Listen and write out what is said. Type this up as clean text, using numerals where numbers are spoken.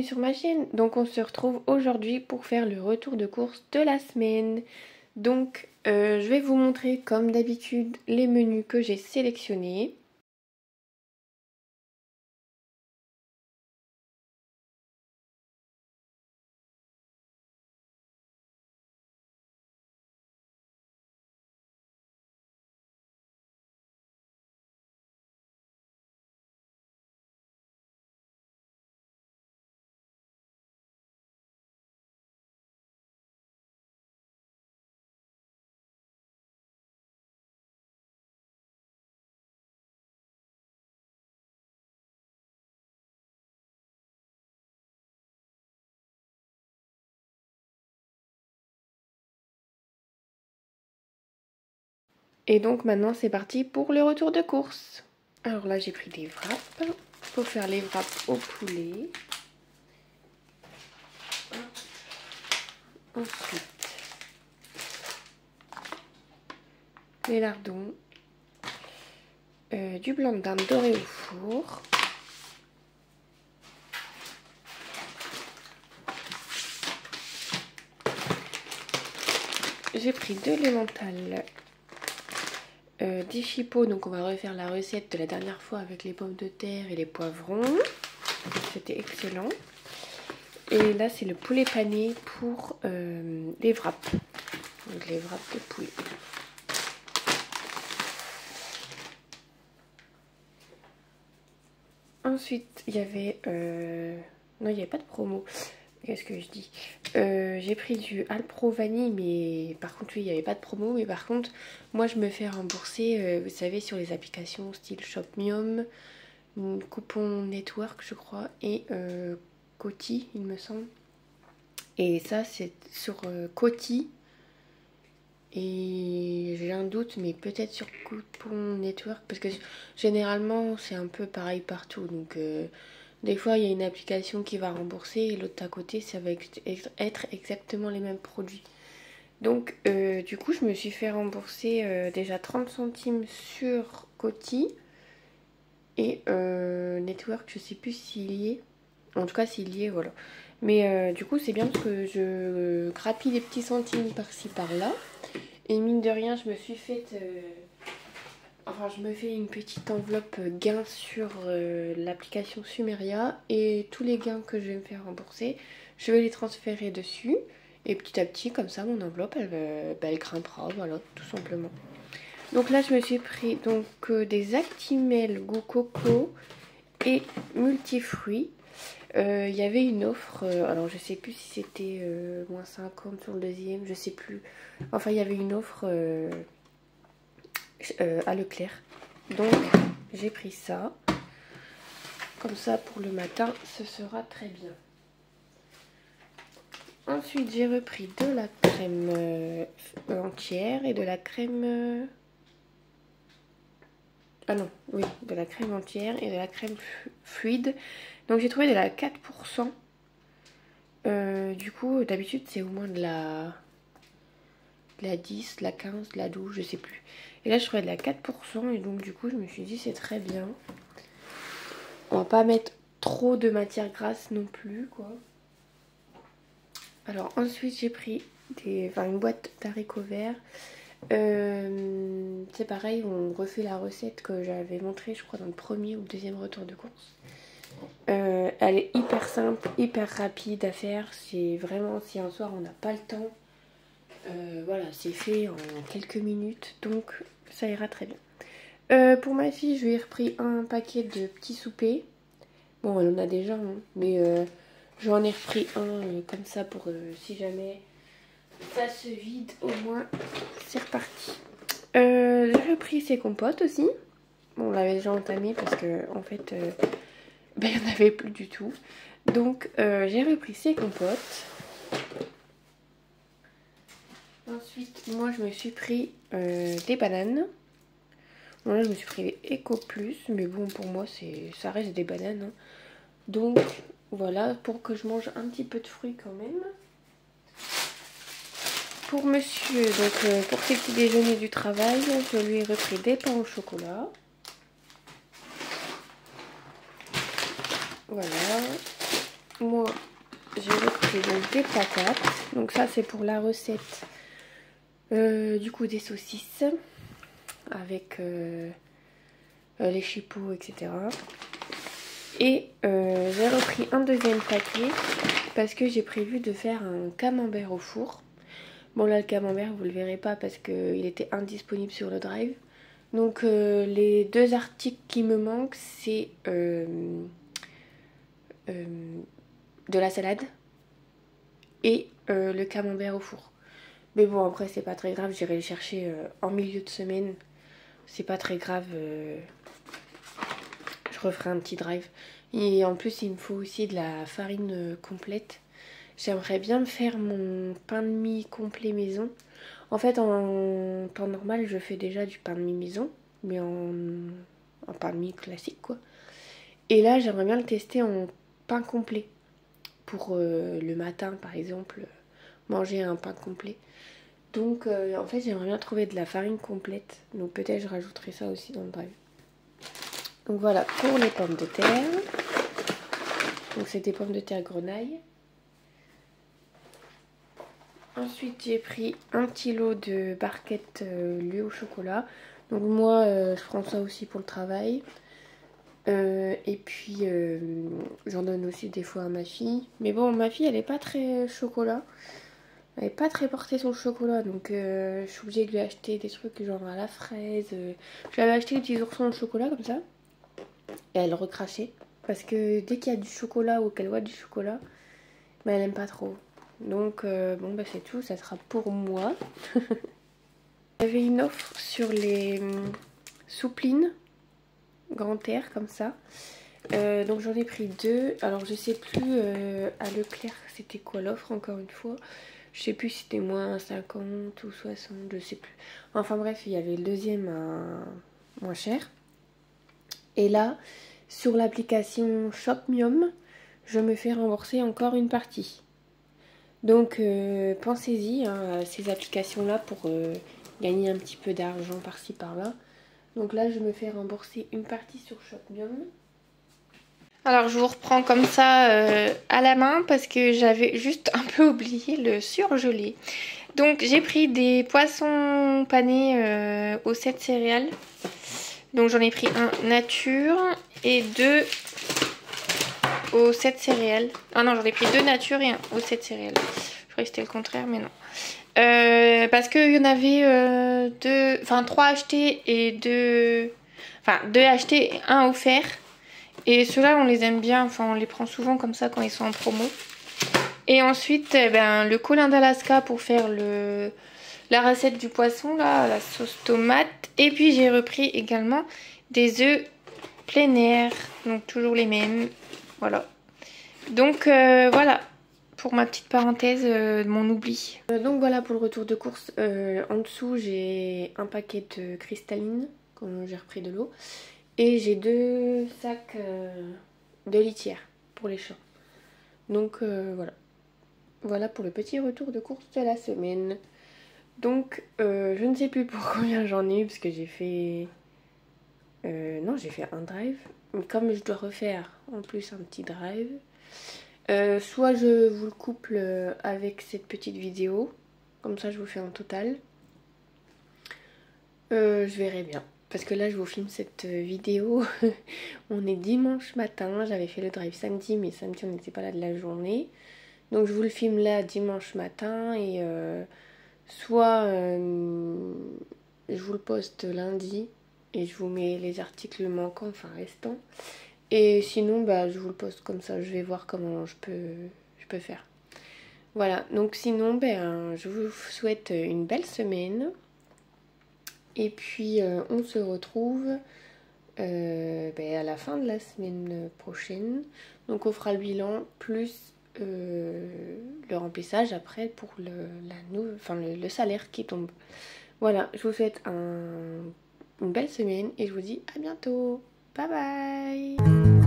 bienvenue sur ma chaîne. Donc on se retrouve aujourd'hui pour faire le retour de course de la semaine. Donc je vais vous montrer comme d'habitude les menus que j'ai sélectionnés. Et donc maintenant c'est parti pour le retour de course. Alors là j'ai pris des wraps pour faire les wraps au poulet. Ensuite les lardons, du blanc de dinde doré au four. J'ai pris de l'emmental, des chipots, donc on va refaire la recette de la dernière fois avec les pommes de terre et les poivrons. C'était excellent. Et là c'est le poulet pané pour les wraps. Donc les wraps de poulet. Ensuite il y avait... non il n'y avait pas de promo. Qu'est-ce que je dis? J'ai pris du Alpro Vanille, mais par contre oui il n'y avait pas de promo. Mais par contre moi je me fais rembourser, vous savez, sur les applications style Shopmium, Coupon Network je crois, et Coty il me semble. Et ça c'est sur Coty. Et j'ai un doute, mais peut-être sur Coupon Network, parce que généralement c'est un peu pareil partout. Donc des fois il y a une application qui va rembourser et l'autre à côté ça va être exactement les mêmes produits. Donc du coup je me suis fait rembourser déjà 30 centimes sur Coty. Et Network je sais plus s'il y est. En tout cas s'il y est, voilà. Mais du coup c'est bien parce que je grappille des petits centimes par-ci par-là. Et mine de rien, je me suis fait... Enfin, je me fais une petite enveloppe gains sur l'application Sumeria. Et tous les gains que je vais me faire rembourser, je vais les transférer dessus. Et petit à petit, comme ça, mon enveloppe, elle grimpera, voilà, tout simplement. Donc là, je me suis pris donc des Actimel goût coco et multifruits. Il y avait une offre, alors je sais plus si c'était moins 50 sur le deuxième, je sais plus. Enfin il y avait une offre à Leclerc. Donc j'ai pris ça. Comme ça pour le matin ce sera très bien. Ensuite j'ai repris de la crème entière et de la crème... Ah non, oui, de la crème entière et de la crème fluide. Donc j'ai trouvé de la 4%. Du coup, d'habitude, c'est au moins de la 10, de la 15, de la 12, je sais plus. Et là, je trouvais de la 4%. Et donc, du coup, je me suis dit, c'est très bien. On va pas mettre trop de matière grasse non plus, quoi. Alors, ensuite, j'ai pris une boîte d'haricots verts. C'est pareil, on refait la recette que j'avais montrée, je crois, dans le premier ou le deuxième retour de course. Elle est hyper simple, hyper rapide à faire. C'est vraiment, si un soir on n'a pas le temps, voilà, c'est fait en quelques minutes, donc ça ira très bien. Pour ma fille, je lui ai repris un paquet de petits soupers. Bon, elle en a déjà, hein, mais j'en ai repris un comme ça pour si jamais ça se vide, au moins c'est reparti. J'ai repris ses compotes aussi. Bon, on l'avait déjà entamé parce que en fait il n'y en avait plus du tout. Donc j'ai repris ces compotes. Ensuite moi je me suis pris des bananes. Bon, là je me suis pris les Eco Plus, mais bon pour moi ça reste des bananes, hein. Donc voilà, pour que je mange un petit peu de fruits quand même. Pour monsieur, donc pour ses petits déjeuners du travail, je lui ai repris des pains au chocolat. Voilà. moi j'ai repris donc des patates. Donc ça c'est pour la recette du coup des saucisses avec les chipots, etc. Et j'ai repris un deuxième paquet parce que j'ai prévu de faire un camembert au four. Bon là le camembert vous le verrez pas parce qu'il était indisponible sur le drive. Donc les deux articles qui me manquent c'est de la salade et le camembert au four. Mais bon après c'est pas très grave, j'irai le chercher en milieu de semaine. C'est pas très grave, je referai un petit drive. Et en plus il me faut aussi de la farine complète. J'aimerais bien me faire mon pain de mie complet maison. En fait en temps normal je fais déjà du pain de mie maison, mais en pain de mie classique quoi. Et là j'aimerais bien le tester en pain complet. Pour le matin par exemple, manger un pain complet. Donc en fait j'aimerais bien trouver de la farine complète. Donc peut-être je rajouterai ça aussi dans le drive. Donc voilà pour les pommes de terre. Donc c'est des pommes de terre grenaille. Ensuite j'ai pris un petit lot de barquettes lait au chocolat. Donc moi je prends ça aussi pour le travail. Et puis j'en donne aussi des fois à ma fille. Mais bon ma fille elle est pas très chocolat. Elle est pas très portée sur le chocolat, donc je suis obligée de lui acheter des trucs genre à la fraise. Je lui avais acheté des petits oursons de chocolat comme ça. Et elle recrachait. Parce que dès qu'il y a du chocolat ou qu'elle voit du chocolat, bah, elle aime pas trop. Donc bon bah c'est tout, ça sera pour moi. Il y avait une offre sur les souplines grand air comme ça. Donc j'en ai pris deux. Alors je sais plus à Leclerc c'était quoi l'offre encore une fois. Je sais plus si c'était moins 50 ou 60, je sais plus. Enfin bref, il y avait le deuxième à moins cher. Et là, sur l'application Shopmium, je me fais rembourser encore une partie. Donc pensez-y hein, à ces applications-là pour gagner un petit peu d'argent par-ci par-là. Donc là, je me fais rembourser une partie sur Shopmium. Alors je vous reprends comme ça à la main parce que j'avais juste un peu oublié le surgelé. Donc j'ai pris des poissons panés aux 7 céréales. Donc j'en ai pris un nature et deux aux 7 céréales. Ah non, j'en ai pris deux nature et un aux 7 céréales. Je croyais que c'était le contraire mais non. Parce qu'il y en avait trois achetés et deux achetés et un offert. Et ceux-là on les aime bien, enfin on les prend souvent comme ça quand ils sont en promo. Et ensuite le colin d'Alaska pour faire la recette du poisson, là, la sauce tomate. Et puis j'ai repris également des œufs plein air, donc toujours les mêmes, voilà. Donc voilà pour ma petite parenthèse de mon oubli. Donc voilà pour le retour de course. En dessous j'ai un paquet de cristalline, quand j'ai repris de l'eau. Et j'ai deux sacs de litière pour les chiens. Donc voilà. Voilà pour le petit retour de course de la semaine. Donc je ne sais plus pour combien j'en ai eu parce que j'ai fait... non, j'ai fait un drive. Mais comme je dois refaire en plus un petit drive, soit je vous le couple avec cette petite vidéo. Comme ça je vous fais un total. Je verrai bien. Parce que là je vous filme cette vidéo, on est dimanche matin, j'avais fait le drive samedi mais samedi on n'était pas là de la journée. Donc je vous le filme là dimanche matin et soit je vous le poste lundi et je vous mets les articles manquants, enfin restants. Et sinon je vous le poste comme ça, je vais voir comment je peux faire. Voilà, donc sinon je vous souhaite une belle semaine. Et puis on se retrouve à la fin de la semaine prochaine. Donc on fera le bilan plus le remplissage après pour le salaire qui tombe. Voilà, je vous souhaite une belle semaine et je vous dis à bientôt. Bye bye.